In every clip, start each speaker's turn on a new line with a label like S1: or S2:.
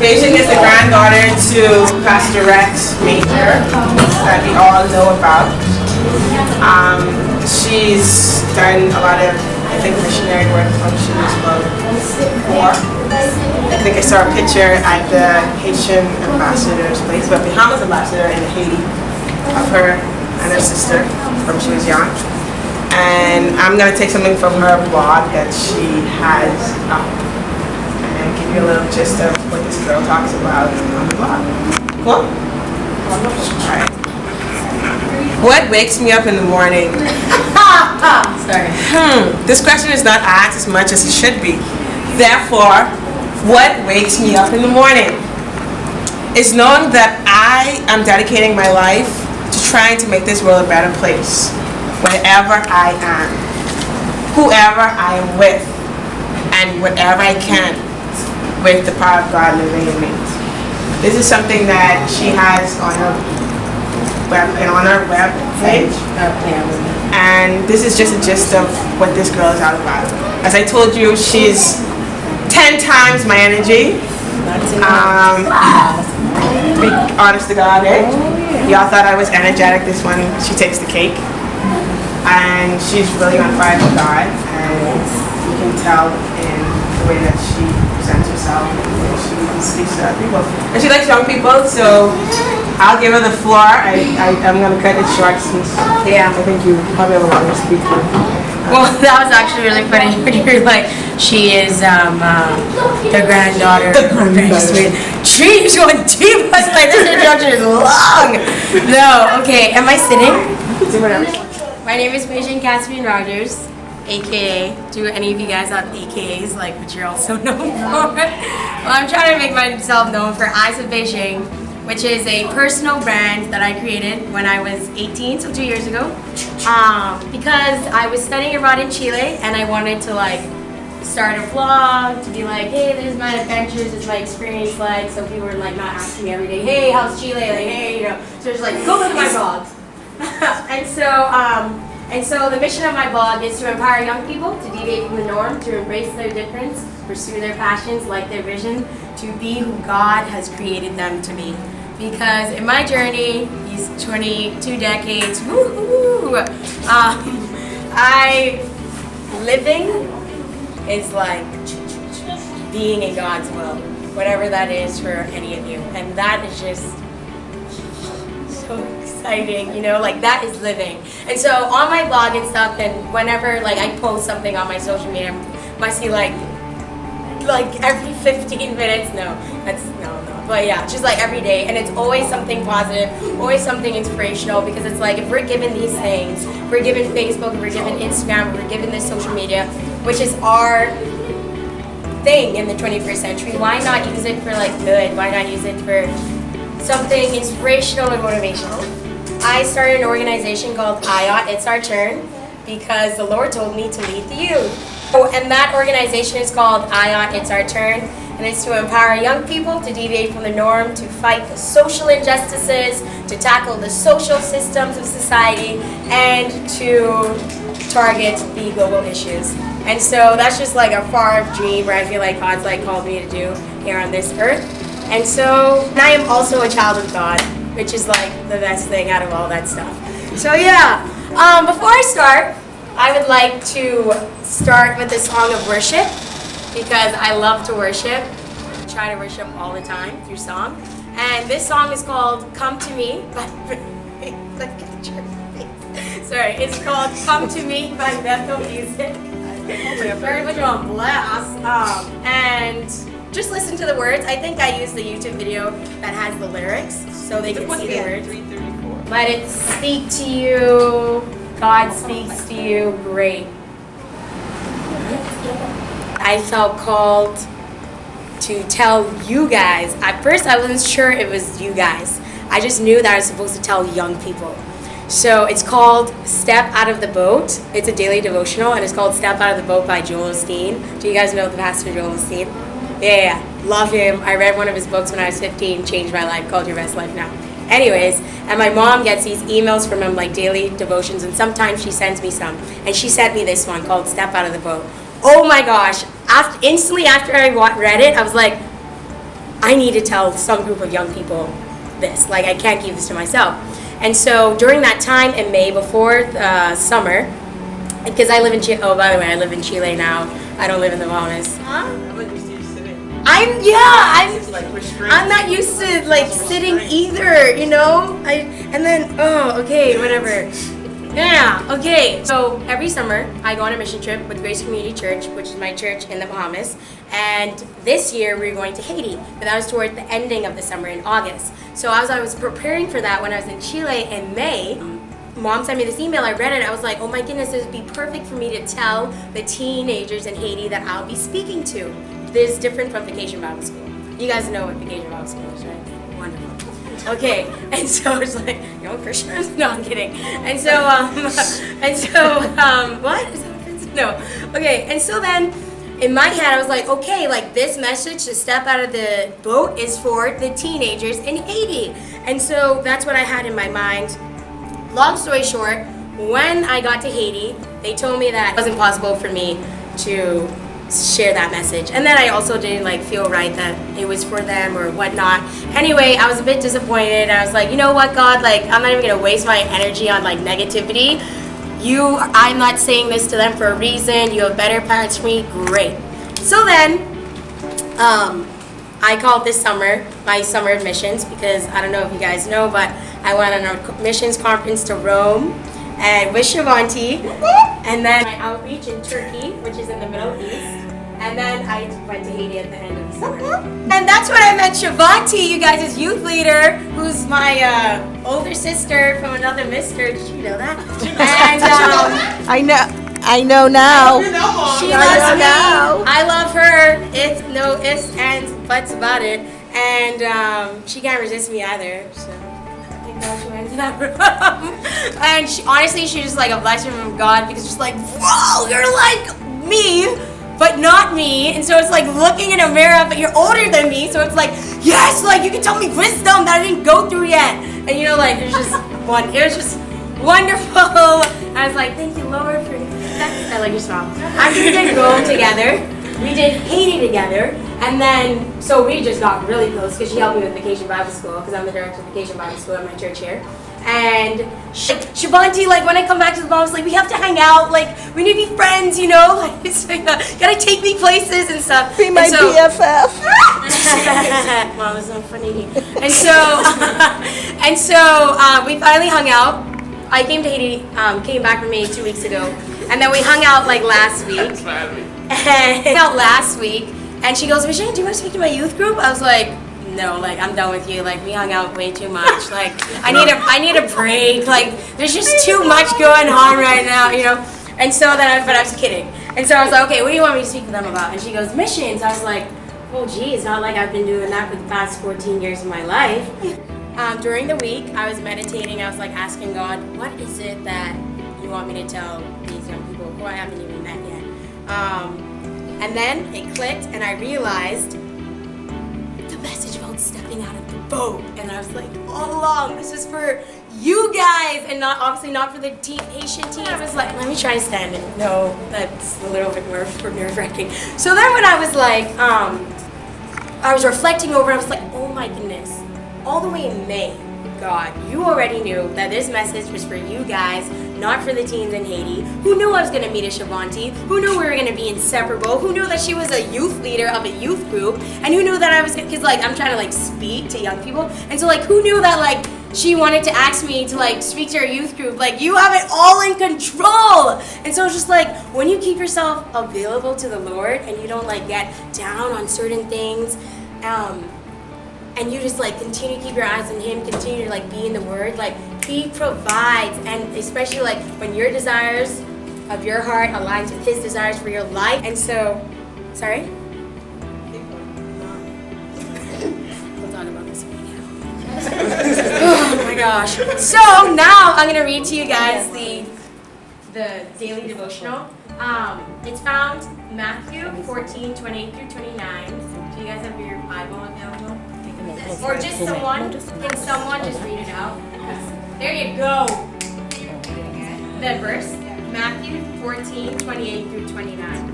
S1: Beijing is the granddaughter to Pastor Rex Major that we all know about. She's done a lot of, I think, missionary work when she was about 4. I think I saw a picture at the Haitian ambassador's place, but Bahamas ambassador in Haiti, of her and her sister from she was young. And I'm going to take something from her blog that she has up and give you a little gist of what this girl talks about on the blog. Cool? Alright. What wakes me up in the morning?
S2: Sorry.
S1: This question is not asked as much as it should be. Therefore, what wakes me up in the morning is knowing that I am dedicating my life to trying to make this world a better place. Wherever I am, whoever I am with, and whatever I can with the power of God living in me. This is something that she has on her web page, and this is just a gist of what this girl is all about. As I told you, she's 10 times my energy. Be honest to God, eh? Y'all thought I was energetic. This one, she takes the cake. And she's really on fire for God, and you can tell in the way that she presents herself and she speaks to other people. And she likes young people, so I'll give her the floor. I'm going to cut it short since I think you probably have a lot to speak to.
S2: Well, that was actually really funny when you were like, she is the granddaughter of Rex Major. She's going deep. I was like, this introduction is long. No, okay. Am I sitting?
S1: Do whatever.
S2: My name is Beijing Catherine Rogers, aka, do any of you guys have AKAs, like what you're also known for? Well, I'm trying to make myself known for Eyes of Beijing, which is a personal brand that I created when I was 18, so 2 years ago. Because I was studying abroad in Chile and I wanted to like start a vlog to be like, hey, this is my adventures, this is my experience like, so people were like not asking me every day, hey, how's Chile, like, hey, you know, so it's like, go look at my vlogs. and so the mission of my blog is to empower young people to deviate from the norm, to embrace their difference, pursue their passions, like their vision, to be who God has created them to be. Because in my journey, these 22 decades, living is like being in God's will, whatever that is for any of you, and that is just so exciting, you know, like that is living. And so on my blog and stuff, and whenever like I post something on my social media, I might see like every 15 minutes, no, but yeah, just like every day, and it's always something positive, always something inspirational, because it's like if we're given these things, if we're given Facebook, if we're given Instagram, if we're given this social media, which is our thing in the 21st century, why not use it for like good? Why not use it for something inspirational and motivational? I started an organization called IOT, It's Our Turn, because the Lord told me to lead the youth. And that organization is called IOT, It's Our Turn, and it's to empower young people to deviate from the norm, to fight the social injustices, to tackle the social systems of society, and to target the global issues. And so that's just like a far dream where I feel like God's like called me to do here on this earth. And so I am also a child of God, which is like the best thing out of all that stuff. So yeah, before I start, I would like to start with a song of worship, because I love to worship. I try to worship all the time through song. And this song is called Come to Me by Sorry, it's called Come to Me by Bethel Music. Very much on blast. And just listen to the words. I think I used the YouTube video that has the lyrics so they can see the words. 334. Let it speak to you. God speaks to you. Great. I felt called to tell you guys. At first, I wasn't sure it was you guys. I just knew that I was supposed to tell young people. So it's called Step Out of the Boat. It's a daily devotional, and it's called Step Out of the Boat by Joel Osteen. Do you guys know the pastor Joel Osteen? Yeah, love him. I read one of his books when I was 15, changed my life, called Your Best Life Now. Anyways, and my mom gets these emails from him, like daily devotions, and sometimes she sends me some. And she sent me this one called Step Out of the Boat. Oh my gosh, instantly after I read it, I was like, I need to tell some group of young people this. Like, I can't keep this to myself. And so during that time in May, before summer, because I live in Chile. Oh, by the way, I live in Chile now. I don't live in the Bahamas.
S1: I'm not used to you sitting.
S2: I'm not used to like sitting either, you know. Okay, whatever. Yeah, okay. So every summer I go on a mission trip with Grace Community Church, which is my church in the Bahamas. And this year we were going to Haiti, but that was toward the ending of the summer in August. So as I was preparing for that when I was in Chile in May, Mom sent me this email, I read it, I was like, oh my goodness, this would be perfect for me to tell the teenagers in Haiti that I'll be speaking to. This is different from Vacation Bible School. You guys know what Vacation Bible School is, right? Wonderful. Okay, and so it's like, you know, Christians? No, I'm kidding. And so, what? Is that offensive? No. Okay, and so then, in my head, I was like, okay, like this message to step out of the boat is for the teenagers in Haiti. And so that's what I had in my mind. Long story short, when I got to Haiti, they told me that it wasn't possible for me to share that message. And then I also didn't like feel right that it was for them or whatnot. Anyway, I was a bit disappointed. I was like, you know what, God, like I'm not even gonna waste my energy on like negativity. I'm not saying this to them for a reason. You have better plans for me, great. So then, I called this summer my summer admissions because I don't know if you guys know, but I went on a missions conference to Rome and with Shivanti, and then my outreach in Turkey, which is in the Middle East, and then I went to Haiti at the end of the summer. And that's when I met Shivanti, you guys, as youth leader, who's my older sister from another mister. Did you know that? And
S3: I know now.
S2: she loves me. I love her. It's no ifs, ands, buts about it. And she can't resist me either. So thank God she went to that room. And honestly, she's just like a blessing from God because she's like, whoa, you're like me, but not me. And so it's like looking in a mirror, but you're older than me. So it's like, yes, like you can tell me wisdom that I didn't go through yet. And you know, like it was just wonderful. I was like, thank you, Lord, for that. I like your song. After we did Rome together, we did Haiti together, and then, so we just got really close because she helped me with Vacation Bible School because I'm the director of Vacation Bible School at my church here. And Shivanti, like when I come back to the Bahamas, like we have to hang out, like we need to be friends, you know, like it's like gotta take me places and stuff.
S3: Be my BFF.
S2: Mom is so funny. And so we finally hung out. I came to Haiti, came back from Haiti 2 weeks ago, and then we hung out like last week. And she goes, Michelle, do you want to speak to my youth group? I was like, no, like I'm done with you. Like we hung out way too much. Like I need a break. Like there's just too much going on right now, you know. And so then, but I was kidding. And so I was like, okay, what do you want me to speak to them about? And she goes, missions. I was like, well, gee, it's not like I've been doing that for the past 14 years of my life. During the week, I was meditating. I was like asking God, what is it that you want me to tell these young people who I haven't even met yet? And then it clicked, and I realized the message about stepping out of the boat. And I was like, all along, this is for you guys, and not obviously not for the Haitian team. I was like, let me try to stand it. No, that's a little bit more nerve-wracking. So then when I was like, I was reflecting over it, I was like, oh my goodness. All the way in May, God, you already knew that this message was for you guys, not for the teens in Haiti. Who knew I was going to meet a Shivanti? Who knew we were going to be inseparable? Who knew that she was a youth leader of a youth group? And who knew that I was, because like I'm trying to like speak to young people. And so like who knew that like she wanted to ask me to like speak to her youth group? Like you have it all in control. And so it's just like when you keep yourself available to the Lord and you don't like get down on certain things, and you just like continue to keep your eyes on Him, continue to like be in the Word, like He provides. And especially like when your desires of your heart aligns with His desires for your life. And so, sorry? We'll talk about this right now. Oh my gosh. So now I'm gonna read to you guys the daily devotional. It's found Matthew 14, 28 through 29. Do you guys have your Bible available? Or just someone, can someone just read it out? There you go. The verse, Matthew 14, 28 through 29.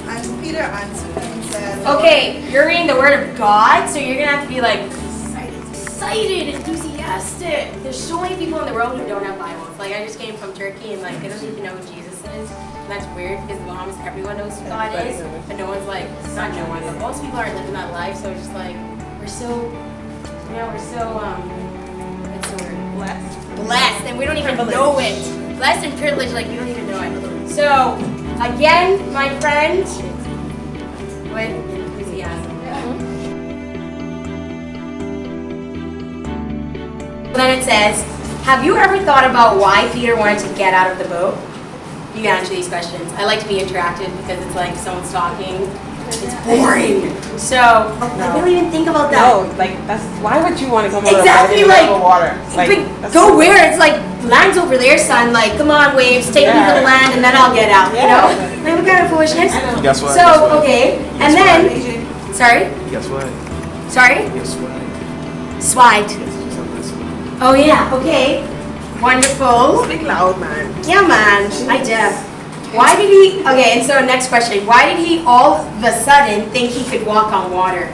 S3: And Peter answered and said,
S2: Okay, you're reading the Word of God, so you're gonna have to be like excited, enthusiastic. There's so many people in the world who don't have Bibles. Like I just came from Turkey, and like they don't even know who Jesus is. And that's weird because in the Bahamas, everyone knows who God is, but no one's like, not no one, but most people aren't living that life. So it's just like we're so, what's the word? Blessed, and we don't even know it. Blessed and privileged, like we don't even know it. So again, my friend, with enthusiasm. Then it says, have you ever thought about why Peter wanted to get out of the boat? You can answer these questions. I like to be interactive because it's like someone's talking. It's boring. So, I don't even think about that.
S1: No, like that's why would you want to come over
S2: Exactly,
S1: the
S2: like,
S1: water? Like
S2: go where? It's like land's over there, son. Like, come on, waves, take me to the land, and then I'll get out. You know, like what kind of foolishness?
S4: Guess what?
S2: So, okay, and then, sorry,
S4: Guess what?
S2: sorry,
S4: Guess what?
S2: swide. Oh yeah, okay, wonderful.
S1: Speak loud, man.
S2: Yeah, man, I deaf. Why did he? Okay, and so next question. Why did he all of a sudden think he could walk on water?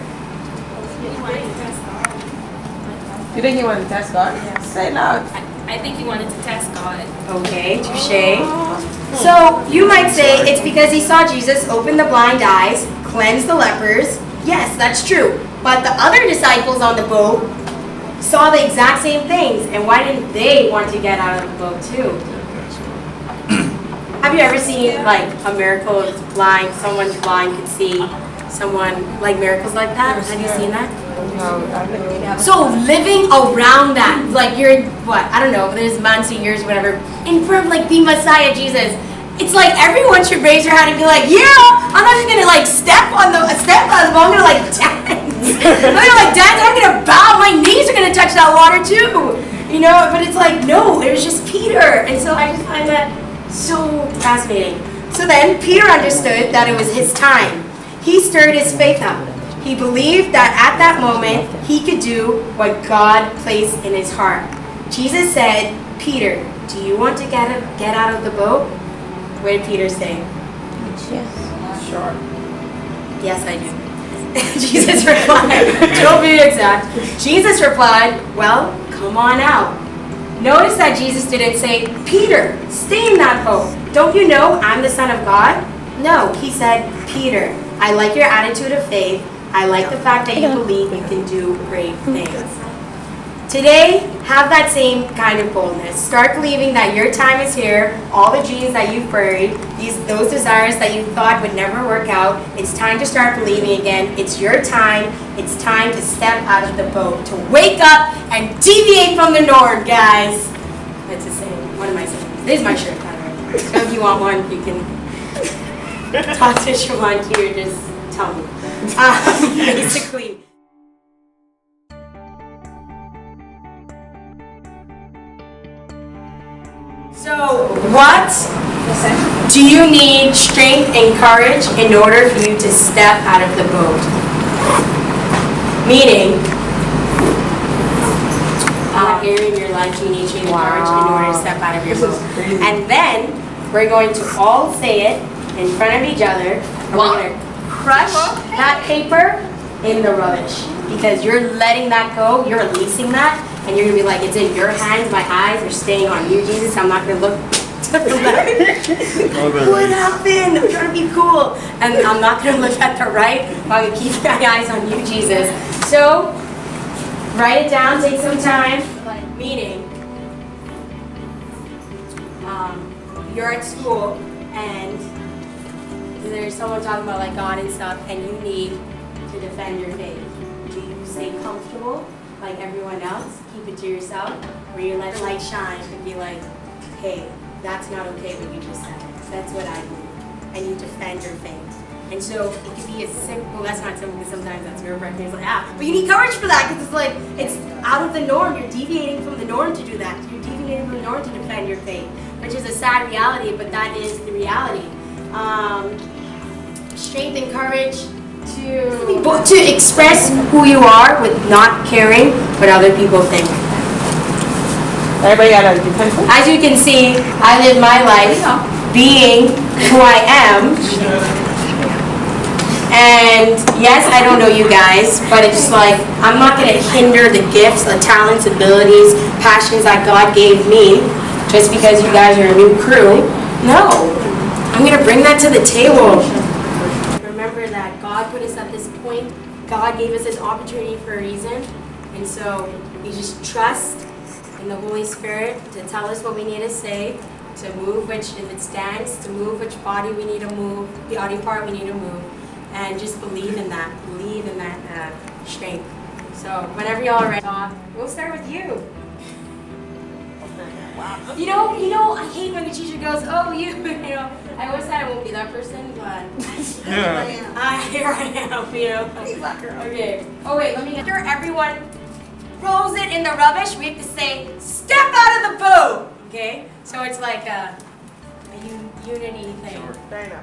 S1: You think he wanted to test God?
S5: Yes.
S1: Say it loud.
S5: I think he wanted to test God.
S2: Okay, touche. So you might say it's because he saw Jesus open the blind eyes, cleanse the lepers. Yes, that's true. But the other disciples on the boat saw the exact same things, and why didn't they want to get out of the boat too? Have you ever seen like a miracle that's blind, someone's blind could see, someone like miracles like that? Have you seen that? So living around that, like you're what, I don't know, there's months and years, whatever, in front of like the Messiah Jesus. It's like everyone should raise their hand and be like, yeah, I'm not just gonna like step on the boat, I'm gonna like dance. I'm gonna like dance, I'm gonna bow, my knees are gonna touch that water too. You know, but it's like, no, it was just Peter. And so I just find that so fascinating. So then Peter understood that it was his time. He stirred his faith up. He believed that at that moment he could do what God placed in his heart. Jesus said, Peter, do you want to get out of the boat? What did Peter say?
S3: Yes.
S1: Sure.
S2: Yes, I do. Jesus replied, don't be exact. Jesus replied, well, come on out. Notice that Jesus didn't say, Peter, stay in that boat. Don't you know I'm the Son of God? No, he said, Peter, I like your attitude of faith. I like the fact that you believe you can do great things. Today, have that same kind of boldness. Start believing that your time is here. All the dreams that you've buried, those desires that you thought would never work out, it's time to start believing again. It's your time. It's time to step out of the boat, to wake up and deviate from the norm, guys. That's the same. What am I saying? This is my shirt, by the way. So if you want one, you can talk to Siobhan here. Just tell me. Basically. So, what do you need strength and courage in order for you to step out of the boat? Meaning, area in your life you need strength and courage in order to step out of your boat. And then, we're going to all say it in front of each other. And we're going to crush that paper in the rubbish. Because you're letting that go, you're releasing that. And you're going to be like, it's in your hands, my eyes are staying on you, Jesus. I'm not going to look to the left. What happened? I'm trying to be cool. And I'm not going to look at the right. I'm going to keep my eyes on you, Jesus. So, write it down, take some time. Meaning, you're at school and there's someone talking about like God and stuff, and you need to defend your faith. Do you stay comfortable like everyone else? Keep it to yourself, or you let the light shine and be like, hey, that's not okay what you just said. That's what I believe. And you defend your faith. And so it could be as simple, well, that's not simple because sometimes that's nerve-wracking. It's like, but you need courage for that because it's like, it's out of the norm. You're deviating from the norm to do that. You're deviating from the norm to defend your faith, which is a sad reality, but that is the reality. Strength and courage to express who you are with not caring what other people think.
S1: Everybody got a defense?
S2: As you can see, I live my life being who I am. And yes, I don't know you guys, but it's like, I'm not going to hinder the gifts, the talents, abilities, passions that God gave me just because you guys are a new crew. No, I'm going to bring that to the table. Remember that God put us at this point. God gave us this opportunity for a reason. And so we just trust in the Holy Spirit to tell us what we need to say, to move which, if it stands, to move which body we need to move, the audio part we need to move, and just believe in that strength. So whenever y'all are ready, we'll start with you. You know, I hate when the teacher goes, oh, you know, I always said I won't be that person, but here I am, you know. Okay. Oh wait, let me get sure everyone rolls it in the rubbish. We have to say, step out of the boat. Okay? So it's like a unity thing.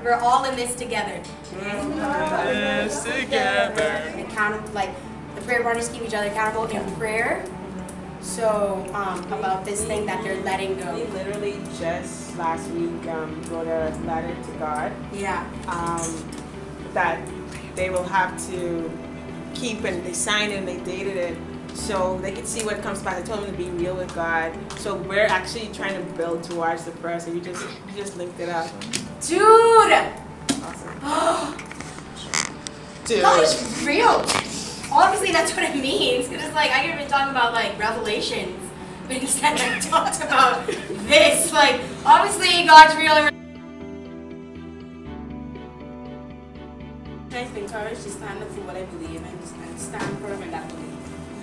S2: We're all in this together.
S4: This together.
S2: Like the prayer partners keep each other accountable in prayer. So about this thing that they're letting go.
S1: We literally just last week wrote a letter to God.
S2: Yeah.
S1: That they will have to keep, and they signed it and they dated it so they could see what comes back. I told them to be real with God. So we're actually trying to build towards the prayer. So you just linked it up.
S2: Dude!
S1: Awesome. Dude.
S2: God is real. Obviously that's what it means. Because it's like I could have been talking about like Revelations, but instead I talked about this. Like obviously God's real. I've been encouraged to stand up for what I believe and stand firm in that belief.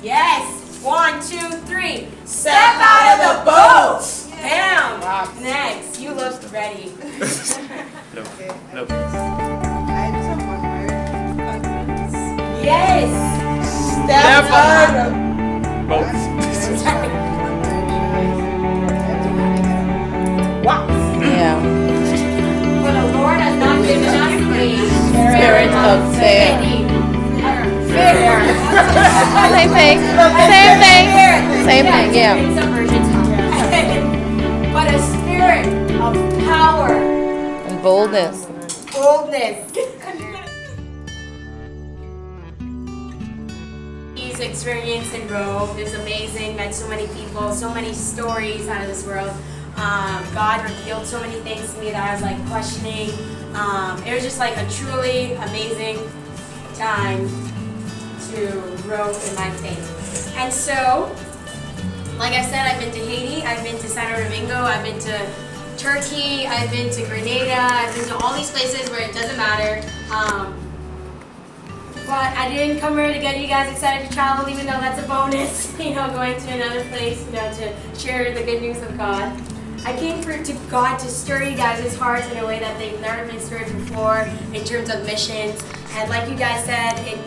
S2: Yes! 1, 2, 3. Step out of the boat! Bam!
S1: Wow.
S2: Next, you look ready.
S4: Nope.
S3: I just have one word. Confidence.
S2: Yes!
S1: Step out of
S4: Both.
S1: Wow.
S3: Yeah.
S2: For the Lord has not given us a
S3: Spirit of fear.
S2: Fear.
S3: Same thing. Same thing. Same thing, yeah.
S2: In some versions. But a spirit of power.
S3: And boldness.
S2: Boldness. His experience in Rome is amazing. Met so many people, so many stories out of this world. God revealed so many things to me that I was like questioning. It was just like a truly amazing time to grow in my faith. And so, like I said, I've been to Haiti, I've been to Santo Domingo, I've been to Turkey, I've been to Grenada, I've been to all these places where it doesn't matter. But I didn't come here to get you guys excited to travel, even though that's a bonus, going to another place, to share the good news of God. I came to God to stir you guys' hearts in a way that they've never been stirred before in terms of missions. And like you guys said, in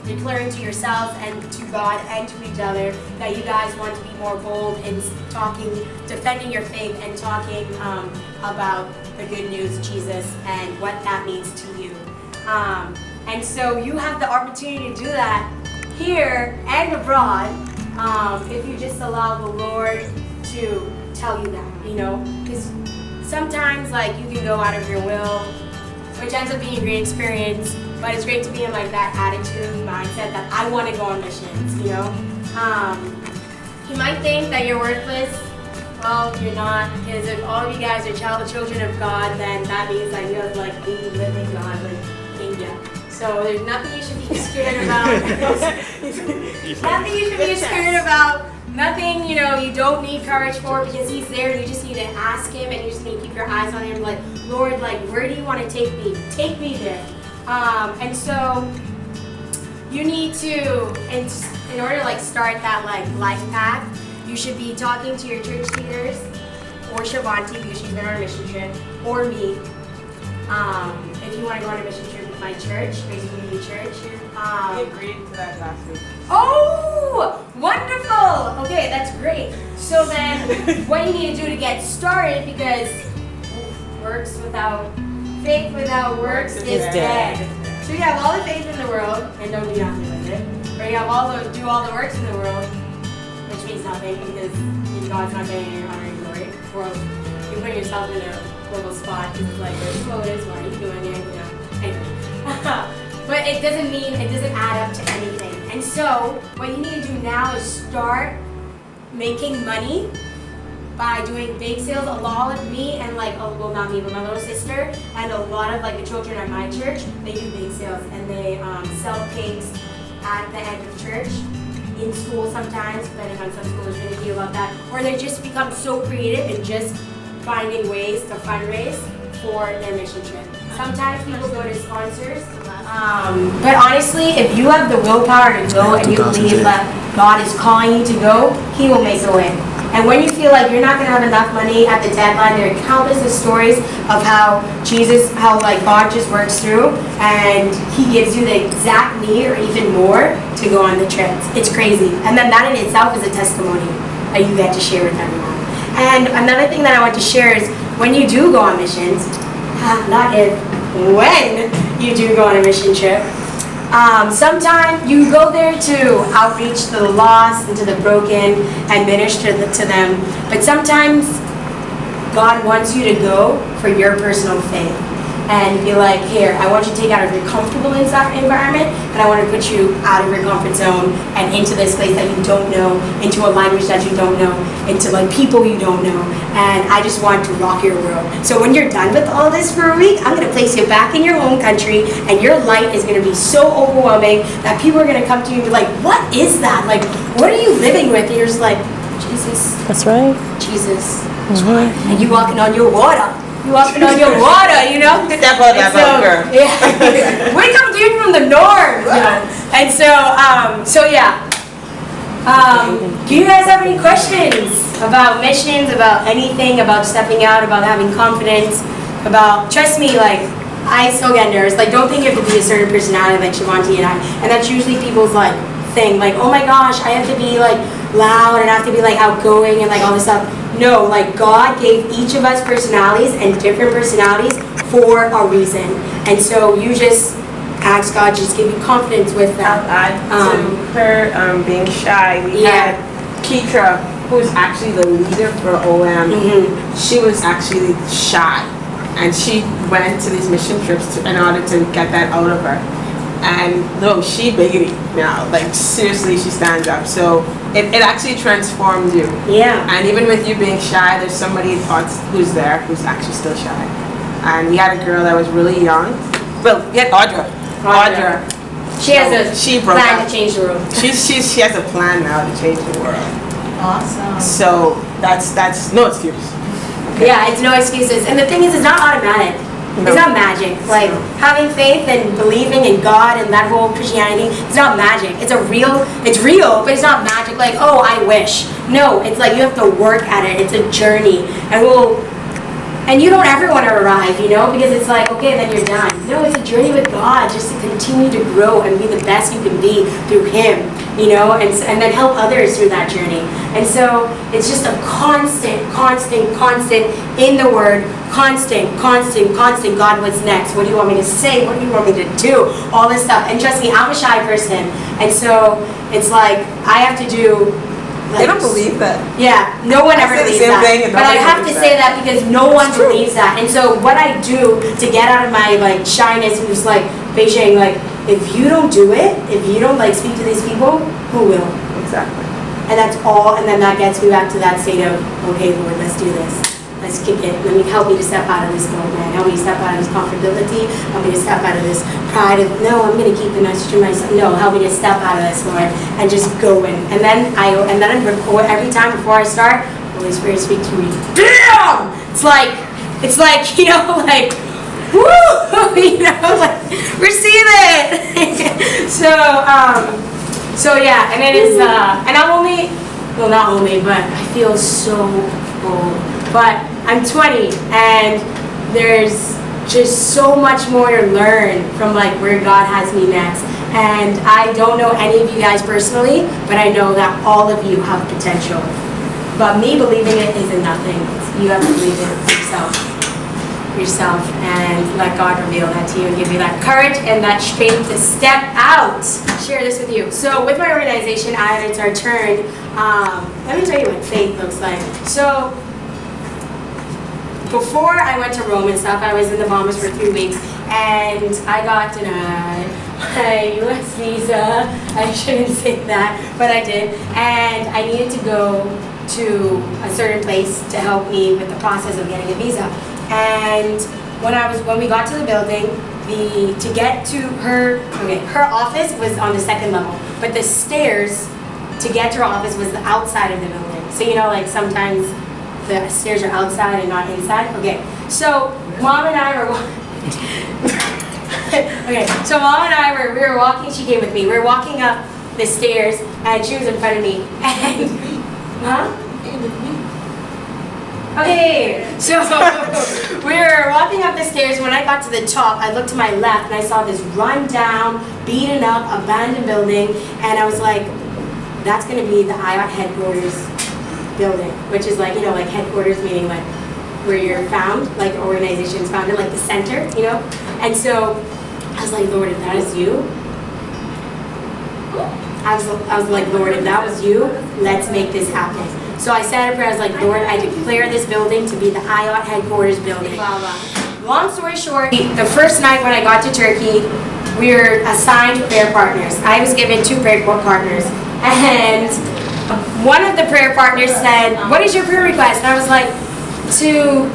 S2: declaring to yourselves and to God and to each other that you guys want to be more bold in talking, defending your faith and talking about the good news of Jesus and what that means to you. And so you have the opportunity to do that here and abroad if you just allow the Lord to tell you that, because sometimes you can go out of your will, which ends up being a great experience, but it's great to be in that attitude, mindset that I want to go on missions, You might think that you're worthless. Well, you're not, because if all of you guys are children of God, then that means that you have the living God, India. So there's nothing you should be scared about. Nothing you should be scared about. Nothing, you don't need courage for because he's there. You just need to ask him and you just need to keep your eyes on him. Lord, where do you want to take me? Take me there. And so you need to, in order to start that life path, you should be talking to your church leaders or Shavanti because she's been on a mission trip, or me. If you want to go on a mission trip with my church, Grace Community Church.
S1: We agreed to that last week.
S2: Oh, wonderful! Okay, that's great. So then, what you need to do to get started, because faith without works is dead. So you have all the faith in the world and don't do nothing with it, or you have do all the works in the world, which means nothing because God's not getting your honor and glory. Or you put yourself in a uncomfortable spot because it's like, where's your motives? Why are you doing it? You know, anyway. But it doesn't mean, it doesn't add up to anything. And so, what you need to do now is start making money by doing bake sales. A lot of me and like, oh, well, not me, but my little sister and a lot of like the children at my church, they do bake sales and they sell cakes at the end of church, in school sometimes, depending on some schools really feel about that, or they just become so creative in just finding ways to fundraise for their mission trip. Sometimes people go to sponsors, but honestly, if you have the willpower to go and you believe that God is calling you to go, He will make a way. And when you feel like you're not going to have enough money at the deadline, there are countless of stories of how like God just works through and He gives you the exact need or even more to go on the trips. It's crazy. And then that in itself is a testimony that you get to share with everyone. And another thing that I want to share is when you do go on missions, not if, when you do go on a mission trip, sometimes you go there to outreach to the lost and to the broken and minister to them. But sometimes God wants you to go for your personal faith and be like, here, I want you to take out of your comfortable environment and I want to put you out of your comfort zone and into this place that you don't know, into a language that you don't know, into like people you don't know. And I just want to rock your world. So when you're done with all this for a week, I'm going to place you back in your home country and your light is going to be so overwhelming that people are going to come to you and be like, what is that? Like, what are you living with? And you're just like, Jesus.
S3: That's right.
S2: Jesus. And you walking on your water. You walking on your water, you know?
S1: Step on that boat, girl.
S2: Yeah. We come to you from the north, you know? And so yeah. Do you guys have any questions about missions, about anything, about stepping out, about having confidence, about, trust me, like, I still get nervous. Like, don't think you have to be a certain personality like Shivanti and I. And that's usually people's, like, thing. Like, oh my gosh, I have to be, like, loud and I have to be, like, outgoing and, like, all this stuff. No, like God gave each of us personalities and different personalities for a reason. And so you just ask God to just give you confidence with that.
S1: To her being shy, we had Keitra, who's actually the leader for OM. She was actually shy. And she went to these mission trips in order to get that out of her. And no, she biggity now. Like seriously, she stands up. So it actually transformed you.
S2: Yeah.
S1: And even with you being shy, there's somebody who's there who's actually still shy. And we had a girl that was really young. Well, we had Audra.
S2: She has a plan
S1: out.
S2: to change the world.
S1: She has a plan now to change the world.
S3: Awesome.
S1: So that's no excuse. Okay.
S2: Yeah, it's no excuses. And the thing is, it's not automatic.
S1: No.
S2: It's not magic. Like having faith and believing in God and that whole Christianity, it's not magic. It's real, but it's not magic. Like, oh, I wish. No, it's like you have to work at it. It's a journey, and you don't ever want to arrive, you know, because it's like, okay, then you're done. No, it's a journey with God, just to continue to grow and be the best you can be through Him, you know, and then help others through that journey. And so it's just a constant in the Word, constant. God, what's next? What do you want me to say? What do you want me to do? All this stuff. And trust me, I'm a shy person, and so it's like I have to do.
S1: They don't believe that.
S2: Yeah, no one ever believes that.
S1: But
S2: I have to say that because no one believes that. And so what I do to get out of my like shyness and just like Beijing, like if you don't do it, if you don't like speak to these people, who will?
S1: Exactly.
S2: And that's all. And then that gets me back to that state of, okay, Lord, let's do this. Let's kick it. Let me help me to step out of this mode, man. Help me to step out of this comfortability. Help me to step out of this pride of, no, I'm going to keep the message to myself. No, help me to step out of this, Lord, and just go in. And then I record every time before I start, Holy Spirit, speak to me. Damn! It's like, you know, like, woo! You know, like, receive it! So yeah, and it is, and I'm only, well, not only, but I feel so full. But I'm 20 and there's just so much more to learn from like where God has me next. And I don't know any of you guys personally, but I know that all of you have potential. But me believing it isn't nothing. You have to believe it yourself and let God reveal that to you and give you that courage and that strength to step out. Share this with you. So with my organization, it's our turn. Let me tell you what faith looks like. So before I went to Rome and stuff, I was in the Bahamas for 3 weeks, and I got denied my U.S. visa. I shouldn't say that, but I did. And I needed to go to a certain place to help me with the process of getting a visa. And when we got to the building, to get to her office was on the 2nd level, but the stairs to get to her office was the outside of the building. So you know, like sometimes the stairs are outside and not inside. Okay, so Mom and I were we were walking. She came with me. We were walking up the stairs, and she was in front of me. And okay, so we were walking up the stairs. When I got to the top, I looked to my left and I saw this run-down, beaten up, abandoned building, and I was like, that's going to be the IOT headquarters building, which is like, you know, like headquarters meaning like where you're found, like organizations founded, like the center, you know? And so I was like, Lord, if that is you, I was like, Lord, if that was you, let's make this happen. So I said a prayer. I was like, Lord, I declare this building to be the IOT headquarters building. Long story short, the first night when I got to Turkey, we were assigned prayer partners. I was given 2 prayer partners. And one of the prayer partners said, what is your prayer request? And I was like,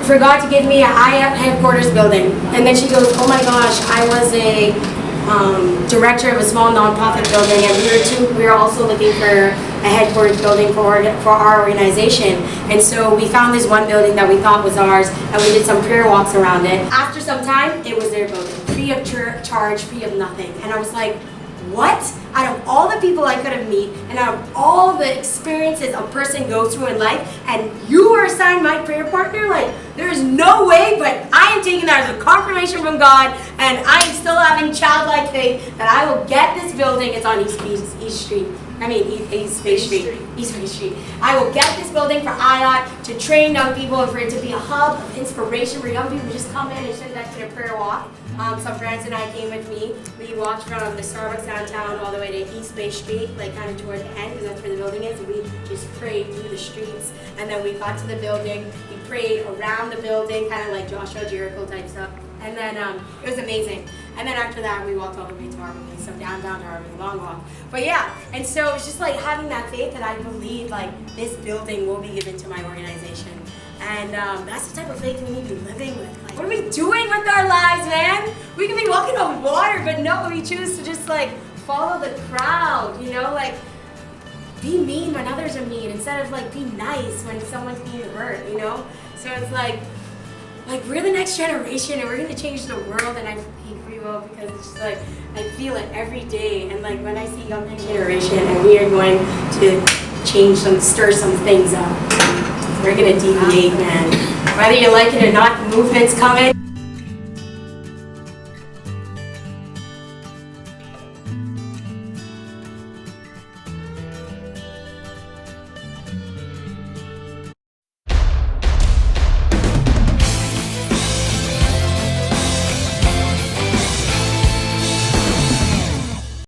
S2: for God to give me a IOT headquarters building. And then she goes, oh my gosh, I was a director of a small nonprofit building, and we were also looking for a headquarters building for our organization. And so we found this one building that we thought was ours, and we did some prayer walks around it. After some time, it was their building, free of charge, free of nothing. And I was like, what? Out of all the people I could have met, and out of all the experiences a person goes through in life, and you were assigned my prayer partner, like, there is no way, but I am taking that as a confirmation from God, and I am still having childlike faith that I will get this building. It's on East Bay Street. I will get this building for IOT to train young people and for it to be a hub of inspiration for young people to just come in and send that to their prayer walk. Some friends and I came with me. We walked from the Starbucks downtown all the way to East Bay Street, like kind of toward the end, because that's where the building is. And we just prayed through the streets. And then we got to the building. We prayed around the building, kind of like Joshua Jericho type stuff. And then it was amazing. And then after that, we walked all the way to Harbor Bay, so downtown Harbor Bay, long walk. But yeah, and so it's just like having that faith that I believe like this building will be given to my organization. And that's the type of faith we need to be living with. Like, what are we doing with our lives, man? We can be walking on water, but no, we choose to just like follow the crowd, you know, like be mean when others are mean instead of like be nice when someone's being hurt, you know? So it's like we're the next generation and we're gonna change the world, and I hate free will because it's just like I feel it every day. And like when I see young next generation and we are going to stir some things up, we're gonna deviate, man. Whether you like it or not, the movement's coming.